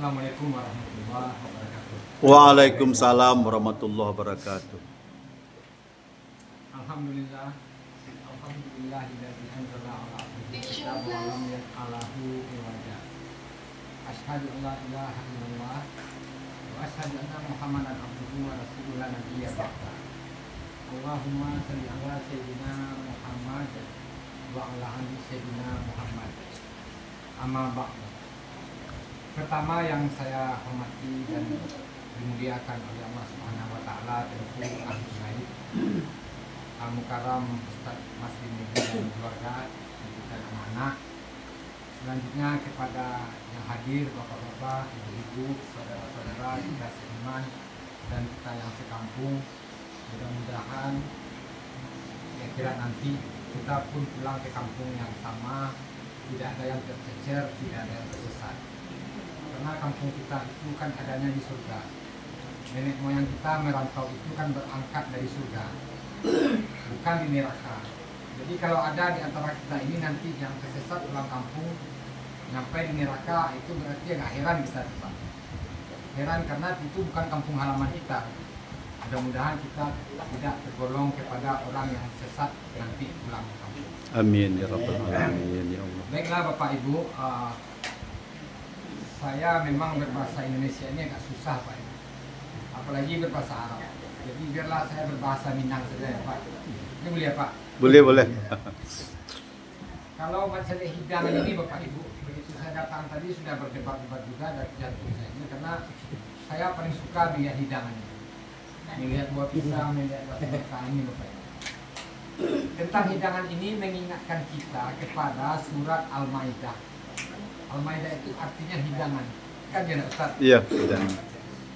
Assalamualaikum warahmatullahi wabarakatuh. Waalaikumsalam warahmatullahi wabarakatuh. Alhamdulillah. Alhamdulillahilladzi anzala ala abdihi kitaba wa lam yaj'alhu iwaja. Asyhadu an la ilaha illallah wa asyhadu anna Muhammadan abduhu wa rasuluhu la nabiyya ba'da. Allahumma shalli ala sayyidina Muhammad wa ala ali sayyidina Muhammad. Amma ba'du. Pertama yang saya hormati dan dimuliakan oleh Allah Subhanahu wa taala tentu ahli baik Al-Mukarram Ustaz Masri Negi dan keluarga dan anak-anak. Selanjutnya kepada yang hadir bapak-bapak, ibu-ibu, saudara-saudara kita seiman dan kita yang sekampung. Mudah-mudahan kira-kira nanti kita pun pulang ke kampung yang sama, tidak ada yang tercecer, tidak ada yang tersesat. Karena kampung kita itu kan adanya di surga. Nenek moyang kita merantau itu kan berangkat dari surga, bukan di neraka. Jadi kalau ada di antara kita ini nanti yang tersesat pulang kampung sampai di neraka, itu berarti agak heran kita Pak. Heran karena itu bukan kampung halaman kita. Mudah-mudahan kita tidak tergolong kepada orang yang sesat nanti pulang kampung. Amin ya rabbal alamin ya Allah. Baiklah Bapak Ibu, saya memang berbahasa Indonesia ini agak susah Pak, apalagi berbahasa Arab. Jadi biarlah saya berbahasa Minang saja ya Pak. Ini boleh ya Pak? Boleh. Kalau masalah hidangan ini Bapak Ibu, begitu saya datang tadi sudah berdebat-debat juga dari jantung saya ini, karena saya paling suka melihat hidangannya, melihat buah pisang, melihat buah ini Bapak Ibu. Tentang hidangan ini mengingatkan kita kepada surat Al-Maidah. Al-Maidah itu artinya hidangan, kan ya Ustaz? Iya, hidangan.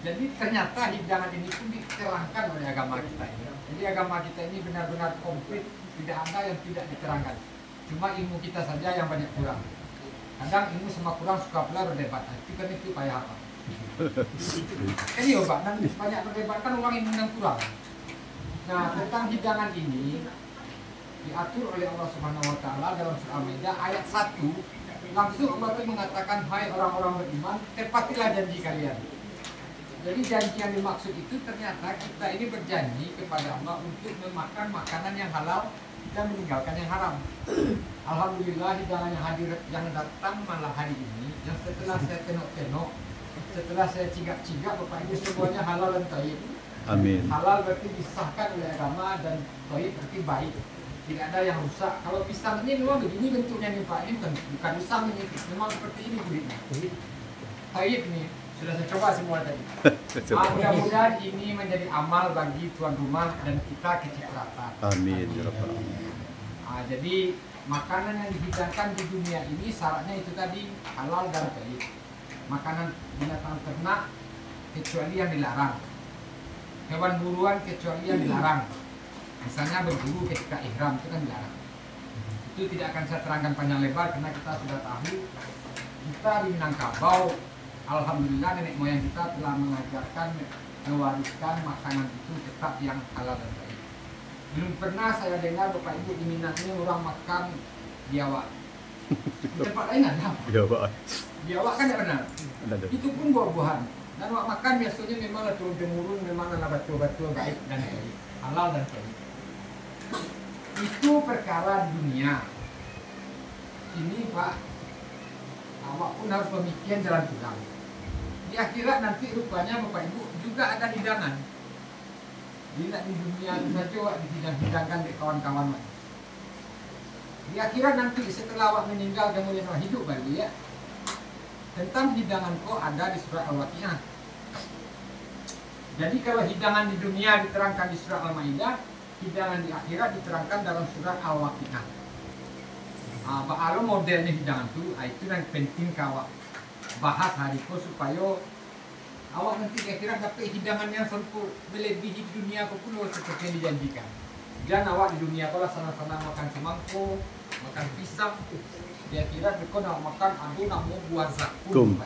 Jadi ternyata hidangan ini pun diterangkan oleh agama kita ini. Jadi agama kita ini benar-benar komplit, tidak ada yang tidak diterangkan. Cuma ilmu kita saja yang banyak kurang. Kadang ilmu sama kurang suka pula berdebat. Itu kan itu payah apa? Ini ya Pak, nanti banyak berdebat kan orang ilmu yang kurang. Nah tentang hidangan ini diatur oleh Allah Subhanahu Wa Taala dalam surah Al-Maidah ayat 1. Langsung Allah mengatakan, hai orang-orang beriman, tepatilah janji kalian. Jadi janji yang dimaksud itu ternyata kita ini berjanji kepada Allah untuk memakan makanan yang halal dan meninggalkan yang haram. Alhamdulillah hidangan yang hadir yang datang malah hari ini, yang setelah saya tengok-tengok, setelah saya cigak-cigak Bapak Ibu, semuanya halal dan thayyib. Amin. Halal berarti disahkan oleh agama dan thayyib berarti baik. Tidak ada yang rusak. Kalau pisang ini memang begini bentuknya nih Pak, ini bukan pisang ini, memang seperti ini kulitnya. Thayyib nih, sudah saya coba semua tadi. Mudah-mudahan ini menjadi amal bagi tuan rumah dan kita kecipratan. Amin ya rabbal alamin. Jadi makanan yang dihidangkan di dunia ini syaratnya itu tadi halal dan thayyib. Makanan binatang ternak kecuali yang dilarang. Hewan buruan kecuali yang dilarang. Misalnya berburu ketika ihram itu kan dilarang. Itu tidak akan saya terangkan panjang lebar karena kita sudah tahu. Kita di Minangkabau, alhamdulillah nenek moyang kita telah mengajarkan, mewariskan makanan itu tetap yang halal dan baik. Belum pernah saya dengar Bapak Ibu di Minang ini orang makan biawak. Di tempat lain ada. Biawak kan tidak benar. Itu pun buah-buahan. Dan wak makan biasanya memang turun-temurun, memang adalah betul-betul baik dan baik, halal dan baik. Itu perkara dunia. Ini Pak, awak pun harus pemikiran jalan pulang. Di akhirat nanti rupanya Bapak Ibu juga ada hidangan. Bila di dunia itu saja awak dihidangkan di kawan-kawan. Di akhirat nanti setelah awak meninggal kemudian awak hidup lagi ya. Tentang hidangan kok ada di surah Al-Waqiah. Jadi kalau hidangan di dunia diterangkan di surah Al-Maidah, hidangan di akhirat diterangkan dalam surah Al-Waqiah. Kalau modelnya hidangan itu yang penting kawak bahas hari itu supaya awak nanti kira-kira dapat hidangan yang sempurna melebihi dunia kau pun seperti yang dijanjikan. Jangan awak di dunia kau lah sana-sana makan semangkuk, makan pisang. Dia kira kau nak makan nak mau buah zakum.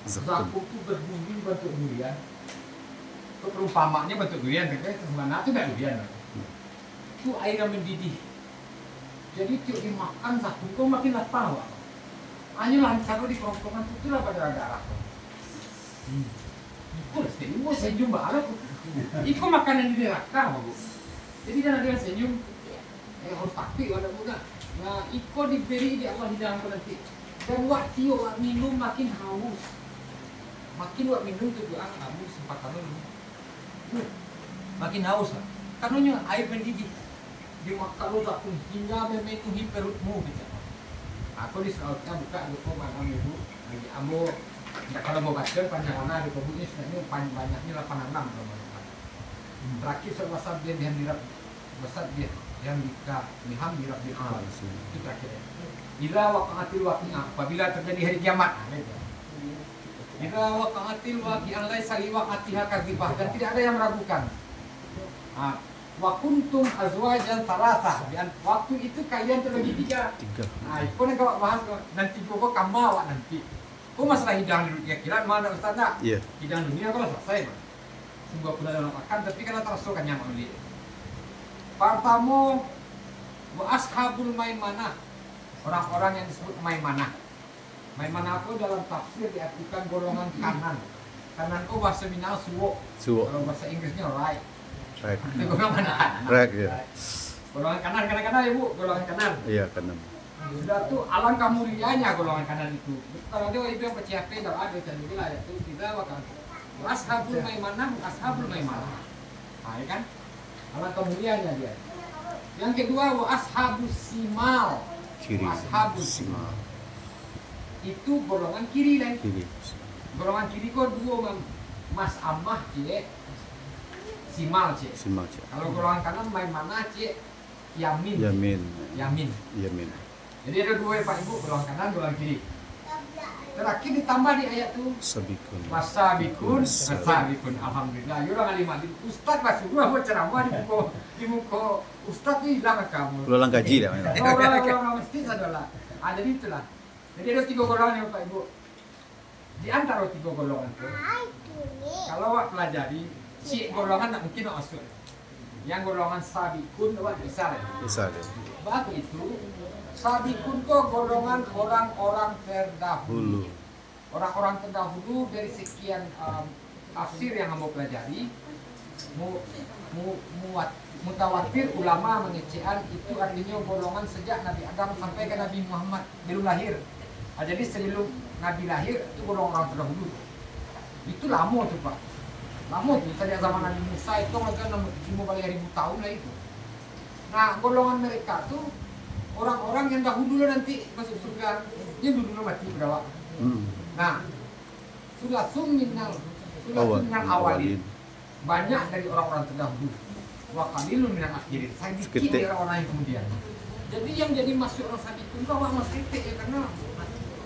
Zakum itu berbunyi bentuk durian. Itu perumpamaannya bentuk durian, tapi sebenarnya itu tidak durian. Itu air yang mendidih. Jadi tiap dimakan zakum kau makin lapar. Hanya lancar di kerongkongan itulah pada darah. Ikut senyum, senyum baru. Ikut makanan di neraka, Bu. Jadi jangan dia senyum. Harus taktik pada muda. Nah, ikut diberi di Allah hidang nanti. Dan waktu wak minum makin haus. Makin wak minum tu kamu sempat kamu. Makin haus lah. Kanunya air mendidih. Di makan lu tak pun hingga memenuhi perutmu gitu. Aku di Saudnya buka buku malam ibu. Lagi ambo. Ya, kalau mau baca panjang mana di bukunya sebenarnya banyaknya 86 kalau terakhir sebesar dia yang dirap besar dia yang diham dirap di alam itu terakhir. Bila waqa'atil waqi'ah, apabila terjadi hari kiamat. Bila waqa'atil waqi'ah laisa li waqa'atiha kadzibah, dan tidak ada yang meragukan. Wa kuntum azwajan thalathah, waktu itu kalian terbagi tiga. Nah, itu yang kau bahas nanti kau kamawa nanti. Kau masalah hidang dunia kira mana Ustaz nak? Iya. Hidang dunia kalau selesai, semua pula dalam makan, tapi kalau terasukan yang mandi. Pertama, wa ashabul maimanah, orang-orang yang disebut maimanah. Maimanah itu dalam tafsir diartikan golongan kanan. Kanan itu bahasa Minang suwo. Kalau bahasa Inggrisnya right. Right. Itu golongan kanan. Right, ya. Golongan kanan, kanan ya Bu, golongan kanan. Iya, kanan. Sudah tuh alangkah mulianya golongan kanan itu. Kalau dia itu yang PCP kalau ada jadi lah itu tidak bakal. Ashabul maimanah, ashabul maimanah. Nah, ya kan? Alangkah mulianya dia. Yang kedua wa ashabus simal. Kiri. Ashabus Simal. Itu golongan kiri dan Kiri. golongan kiri kok dua Mas Amah cik, simal cik. Simal, cik. Kalau golongan kanan maimanah cik, yamin. Yamin. Yamin. Yamin. Jadi ada dua ya Pak Ibu, golongan kanan, golongan kiri. Terakhir ditambah di ayat itu Sabikun. Wasabikun, wasabikun. Alhamdulillah. Yura ngalimah. Ustaz masuk gua mau ceramah di muka Ustaz ini hilang kamu. Ulang gaji dah. Orang mesti sadarlah. Jadi itulah. Jadi ada tiga golongan ya Pak Ibu. Di antara tiga golongan itu, kalau awak pelajari, si golongan tak mungkin nak masuk. Yang golongan sabikun awak bisa lah. Bisa deh. Baru itu sabikun kok golongan orang-orang terdahulu. Orang-orang terdahulu dari sekian tafsir yang kamu pelajari, mutawatir ulama mengecehan itu artinya golongan sejak Nabi Adam sampai ke Nabi Muhammad belum lahir. Jadi sebelum Nabi lahir itu golongan orang terdahulu. Itu lama tuh Pak. Lama tuh sejak zaman Nabi Musa itu mungkin 5.000 tahun lah itu. Nah golongan mereka tuh orang-orang yang dahulu nanti masuk surga, dia dulu mati berapa? Nah, sudah suminal awalin, banyak dari orang-orang terdahulu. Wa qalilun minal akhirin, saya dikit dari orang yang kemudian. Jadi yang jadi masuk orang sabikun itu awak masuk titik ya karena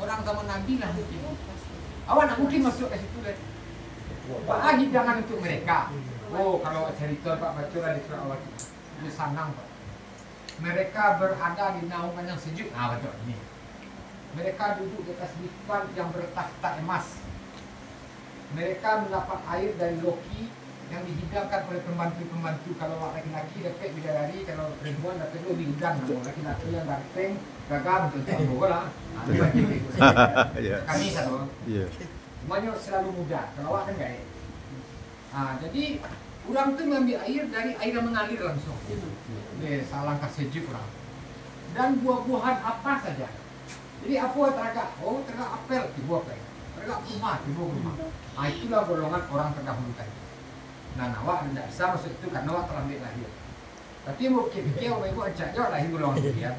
orang zaman Nabi lah mungkin. Awak nak mungkin masuk ke situ deh. Pak hidangan untuk mereka. Oh kalau cerita Pak baca lah di surah awal itu sanang Pak. Mereka berada di naungan yang sejuk. Betul ini. Mereka duduk di atas dipan yang bertahta emas. Mereka mendapat air dari loki yang dihidangkan oleh pembantu-pembantu. Kalau laki-laki dapat bidadari, kalau perempuan dapat lebih hidang. Kalau laki-laki yang ganteng, gagal untuk tahu lah. Kami satu. Semuanya selalu muda. Kalau awak kan gaya. Jadi orang tu mengambil air dari air yang mengalir langsung. Salangkah sejuk orang. Dan buah-buahan apa saja. Jadi apa teragak? Oh teragak apel, dibuah apel. Teragak kurma, dibuah kurma. Itulah golongan orang terdahulu tadi. Nah awak tidak bisa masuk itu karena awak terlambat lahir. Tapi mungkin Bapak Ibu ajak jauh lahir golongan kemudian.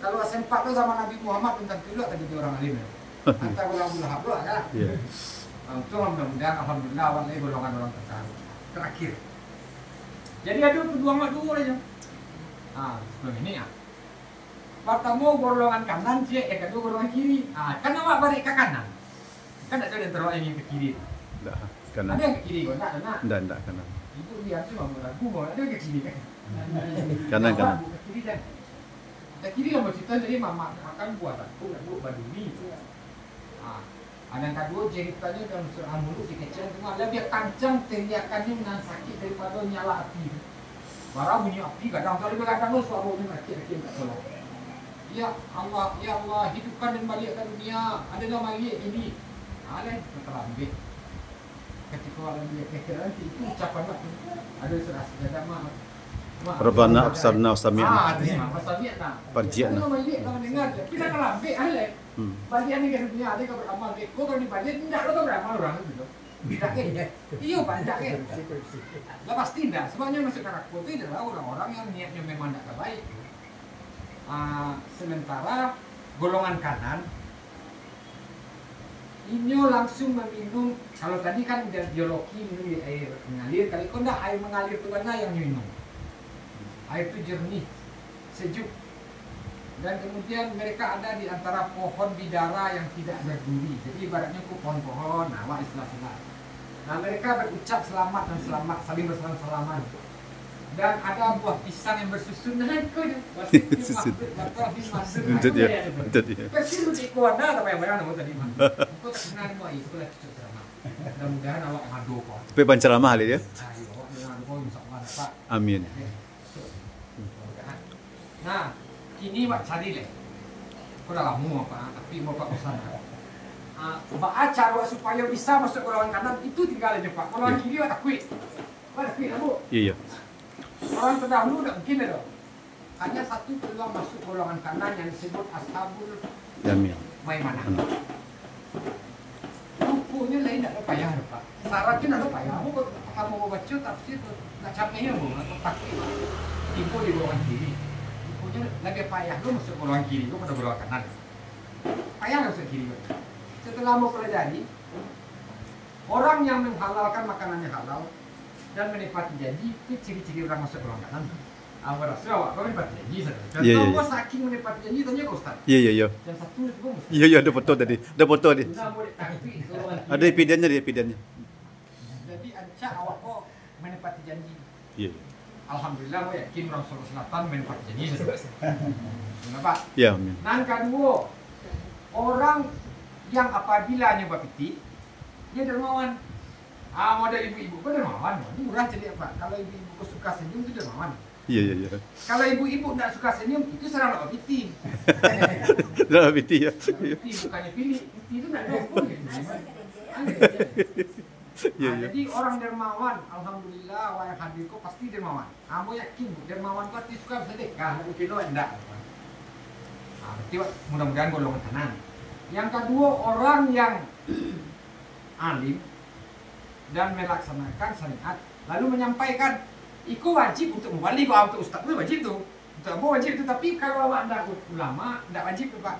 Kalau sempat tu zaman Nabi Muhammad tentang itu tadi dia orang alim. Antara golongan bulhab lah kan. Itu mudah-mudahan alhamdulillah awak lahir golongan orang terakhir. Jadi ada dua aja. Sebelum ini ya. Pertama golongan kanan cik, yang kedua golongan kiri. Kan awak balik ke kanan. Kan tak ada yang terlalu ingin ke kiri. Tak, kanan. Ada yang ke kiri kau tak ada nak? Tak kanan. Ibu lihat cuma lagu mau ada ke kiri kan? Kanan. Ke kiri dan. Ke kiri lah cerita jadi mama akan buat aku nak buat baduni. Yang kedua ceritanya dalam surah Al-Mulk dikecil cuma lebih kencang teriakannya dengan sakit daripada nyala api. Barang bunyi api kadang-kadang suara bunyi rakit-rakit tak tolong. Ya Allah, hidupkan dan balikkan dunia. Adalah balik ini. Terlambat. ketika orang dia kekir nanti itu ucapan apa? Ada serasa ada maaf. Rabbana absarna wa sami'na. Sami'na. Parji'na. Kalau balik kalau dengar, kita kalau ambil ahli. Balik ni kan dunia ada kalau beramal, kau kalau dibalik tidak lo beramal orang itu. Tidak kan? Iya Pak, tidak kan? Lah pasti tidak. Sebenarnya masuk karakter itu adalah orang-orang yang niatnya memang tidak baik. Sementara golongan kanan ini langsung meminum. Kalau tadi kan biologi minum di air mengalir, kali kau tidak air mengalir itu mana yang minum. Air itu jernih, sejuk. Dan kemudian mereka ada di antara pohon bidara yang tidak berduri. Jadi ibaratnya pohon-pohon, awak istilah-istilah. Nah mereka berucap selamat dan selamat, saling bersalam-salaman. Dan ada buah pisang yang bersusun. Nah itu Susun. Itu dia. Itu dia. Persis di kuana apa yang mana tadi mah. Kau tak kenal mau itu lah cucuk ceramah. Mudah-mudahan awak ngadu kau. Tapi panceramah dia. Awak ngadu kau insyaallah Pak. Amin. Nah, ini Pak cari leh. Kau dah lama Pak, tapi mau Pak pesan. Baca cara supaya bisa masuk golongan kanan itu tinggal aja Pak. Golongan kiri Pak takui. Pak takui lah Bu. Iya. Orang terdahulu tak mungkin dah. Hanya satu peluang masuk golongan kanan yang disebut ashabul Yamin. maimanah. Rupanya lain tak ada payah Pak. Syaratnya tak ada payah. Kamu mau baca tafsir tak capeknya Bu atau takui. Tipu di golongan kiri. Lebih payah lu masuk golongan kiri, lu pada golongan kanan. Payah masuk kiri. Setelah mau pelajari, orang yang menghalalkan makanannya halal dan menepati janji itu ciri-ciri orang masuk golongan kanan. Awak rasa awak kau menepati janji saja. Contoh gua saking menepati janji tanya ke Ustaz. Iya. Yang satu itu gua. Iya, ada foto tadi. Ada foto tadi. Ada epidennya dia, epidennya. Jadi anca awak kok menepati janji. Iya. Alhamdulillah mau yakin orang Sulawesi Selatan menepati janji saja. Kenapa? Ya, amin. Nan kedua, orang yang apabila nyoba piti, dia dermawan. Model ibu-ibu kok dermawan. Murah jadi apa? Kalau ibu-ibu suka senyum itu dermawan. Iya. Kalau ibu-ibu tidak suka senyum itu serang nak piti. Dah piti ya. Piti bukannya pilih. Piti itu tidak ada. Jadi orang dermawan, alhamdulillah awak yang hadir kok pasti dermawan. Kamu yakin dermawan kok pasti suka sedekah, mungkin lo enggak. Berarti mudah-mudahan golongan kanan. Yang kedua orang yang alim dan melaksanakan syariat lalu menyampaikan, itu wajib untuk membalik kau untuk ustaz itu wajib tuh. Untuk apa wajib itu, tapi kalau awak anda ulama tidak wajib tuh Pak.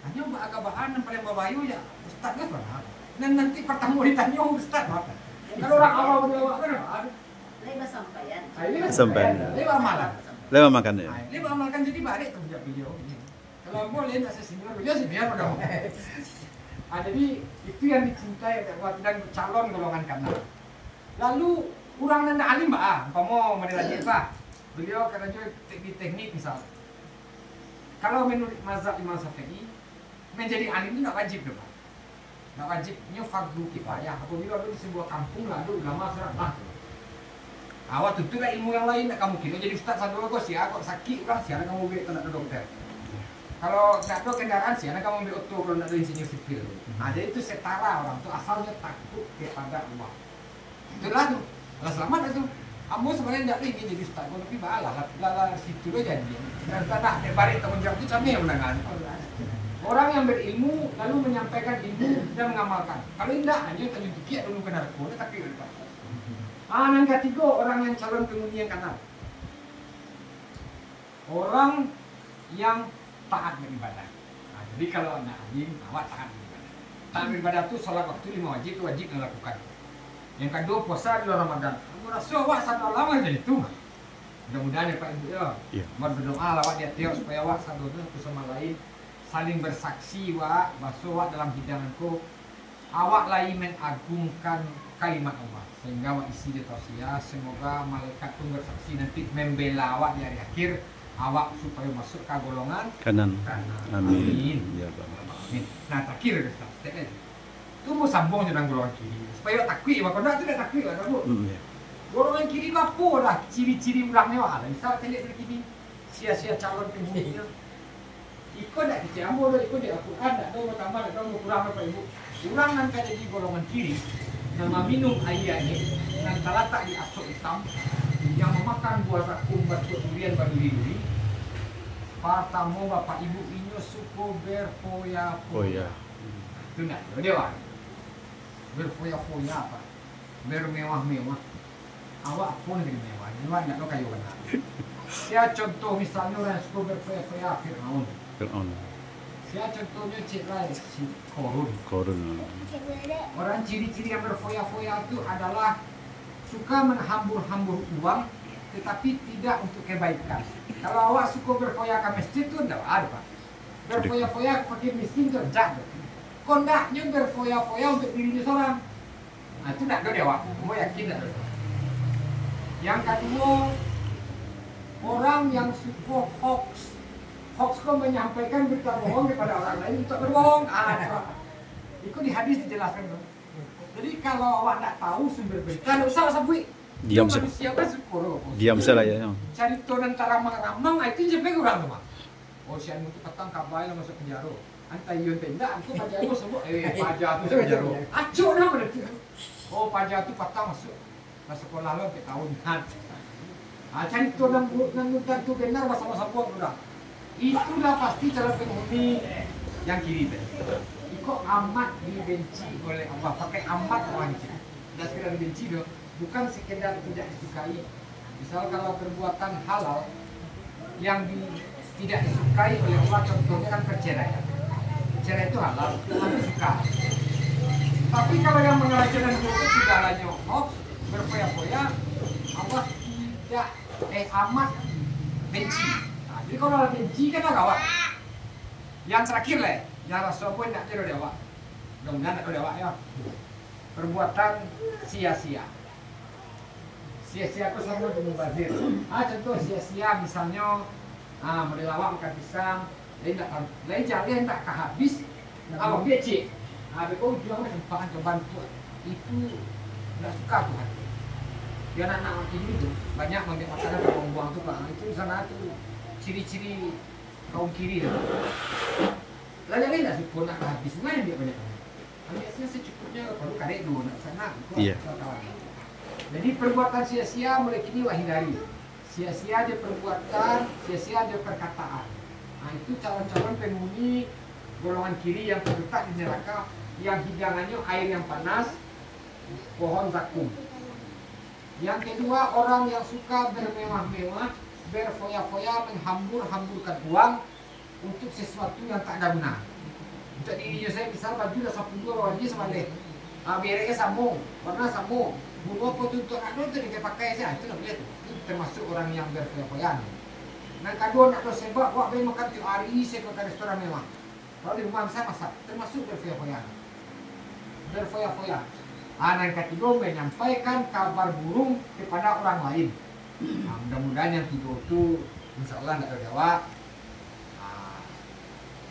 Hanya agak-agahan yang paling babayu ya ustaz kan Pak. Dan nanti pertama ditanya ustaz apa? Kalau orang awal berlawak kan apa? Lewat sampaian. Sampaian. Lewat amalan. Lewat makan ya. Lewat amalkan jadi balik kerja beliau. Kalau boleh nak sesinggung beliau sih biar pada. Jadi itu yang dicintai dan calon golongan kanan. Lalu kurang nanda alim Pak, mau menilai Pak. Beliau kerja teknik misal. Kalau menurut mazhab Imam Syafi'i menjadi alim itu tidak wajib Pak. Tidak wajibnya fardu kifayah. Apabila ada di sebuah kampung lalu ulama serah. Awak tutuplah ilmu yang lain, tak kamu kira jadi ustaz satu kok sih, kok sakit orang sih, kamu ambil kena ke dokter. Kalau tak ada kendaraan sih, kamu ambil auto kalau nak ada insinyur sipil. Nah, jadi itu setara orang tuh asalnya takut kepada Allah. Itulah tuh, lah selamat itu. Kamu sebenarnya tidak ingin jadi ustaz, tapi balah, situ lo jadi. Dan tak balik tanggung jawab itu kami yang menangani. Orang yang berilmu lalu menyampaikan ilmu dan mengamalkan. Kalau tidak, hanya tunjuk kiat dulu ke narkoba, tapi lupa. Yang ketiga, orang yang calon penghuni yang kanan. Orang yang taat beribadah. Nah, jadi kalau anda alim, awak taat beribadah. Taat beribadah itu sholat waktu 5 wajib itu wajib dilakukan. Yang kedua, puasa di bulan Ramadan. Aku rasa awak satu lama jadi itu. Mudah-mudahan ya Pak Ibu ya. Buat berdoa awak dia tiap supaya awak satu sama lain saling bersaksi wak bahwa dalam hidanganku awak lain mengagungkan kalimat Allah sehingga awak isi di tausiah. Semoga malaikat pun bersaksi nanti membela awak di hari akhir awak supaya masuk ke golongan kanan. Amin. Ya Amin. Nah terakhir Ustaz, itu mau sambung dengan golongan kiri supaya takwi maka tidak tidak takwi lah kamu. Golongan kiri apa lah ciri-ciri ulangnya wak. Misal saya lihat begini sia-sia calon penghuninya. Ikut tak kecil ambo dah ikut dia Al-Quran tak tahu tambah tak tahu kurang apa ibu. Kurang nanti jadi golongan kiri meminum air ini dan terletak di asuk hitam yang memakan buah zakum batu durian berduri-duri. Pertama bapak ibu inyo suko berfoya-foya. Oh ya. Itu nak dewa. Berfoya-foya apa? Bermewah-mewah. Awak pun dengan mewah. Mewah nak kayu kena. Saya contoh misalnya orang suko berfoya-foya Fir'aun. Saya contohnya Cik Rai, si Korun. Orang ciri-ciri yang berfoya-foya itu adalah suka menghambur-hambur uang, tetapi tidak untuk kebaikan. Kalau awak suka berfoya ke masjid itu tidak ada, Pak. Berfoya-foya pakai miskin itu enggak. Kondaknya berfoya-foya untuk dirinya seorang. Nah itu tidak ada, Pak. Mau yakin tidak ada. Yang kedua, orang yang suka hoax. Hoax kau menyampaikan berita bohong kepada orang lain untuk berbohong. Itu di hadis dijelaskan. Jadi kalau awak tak tahu sumber berita, tidak usah sabui. Diam saja. Manusia kan syukur. Diam saja ya. Cari tuan antara ramang itu sampai kurang tuh, Mak. Oh, si anu tu petang kabai lah masuk penjara. Antai yun tenda, aku penjara sebut pajak tu penjara. Acuk dah pada tu. Oh, pajak tu petang masuk sekolah lo ke tahun kan. Cari tuan yang tu benar sama-sama pun udah. Itulah pasti cara penghuni yang kiri tu. Kok amat dibenci oleh Allah, pakai amat orang itu. Dan sekedar dibenci tu, bukan sekedar tidak disukai. Misal kalau perbuatan halal yang tidak disukai oleh Allah, contohnya kan perceraian. Perceraian itu halal, Allah suka. Tapi kalau yang mengajar dan itu segalanya hoax, berfoya-foya, Allah tidak amat benci. Jadi kalau benci kan agak. Yang terakhir lah, yang Rasul pun tak kira dewa. Mudah-mudahan tak dewa ya. Perbuatan sia-sia. Sia-sia itu sama dengan mubazir. Contoh sia-sia misalnya, model awak makan pisang, lain jalan tak kehabis, awak becik. Bekau jual sempat coba tu. Itu tidak suka Tuhan. Dia anak-anak ini tu banyak mengambil makanan dan membuang tu Pak. Itu sana tu ciri-ciri kaum kiri tu. Lain-lain tak syukur nak habis. Mana dia banyak? Biasanya secukupnya perlu karek dulu nak sana. Iya. Jadi perbuatan sia-sia mulai kini wah hindari. Sia-sia dia perbuatan, sia-sia dia perkataan. Nah itu calon-calon penghuni golongan kiri yang terletak di neraka, yang hidangannya air yang panas, pohon zakum. Yang kedua, orang yang suka bermewah-mewah, berfoya-foya, menghambur-hamburkan uang untuk sesuatu yang tak ada guna. Untuk dirinya saya misal baju dah 10 wajib sama deh. Biarnya sambung, warna sambung. Bulu apa tu untuk anak tu dia pakai saja. Itu nak lihat tu. Itu termasuk orang yang berfoya-foya. Nah, kadang nak sebab buat bayi makan tiap hari saya ke restoran mewah. Kalau di rumah saya masak, termasuk berfoya-foya. Berfoya-foya. Yang ketiga menyampaikan kabar burung kepada orang lain. Mudah-mudahan yang tiga itu insya Allah tidak terjawab.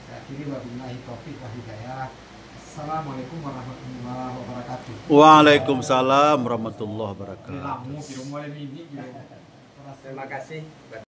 Saya akhiri wabillahi taufiq wa hidayah. Assalamualaikum warahmatullahi wabarakatuh. Waalaikumsalam warahmatullahi wabarakatuh. Terima kasih.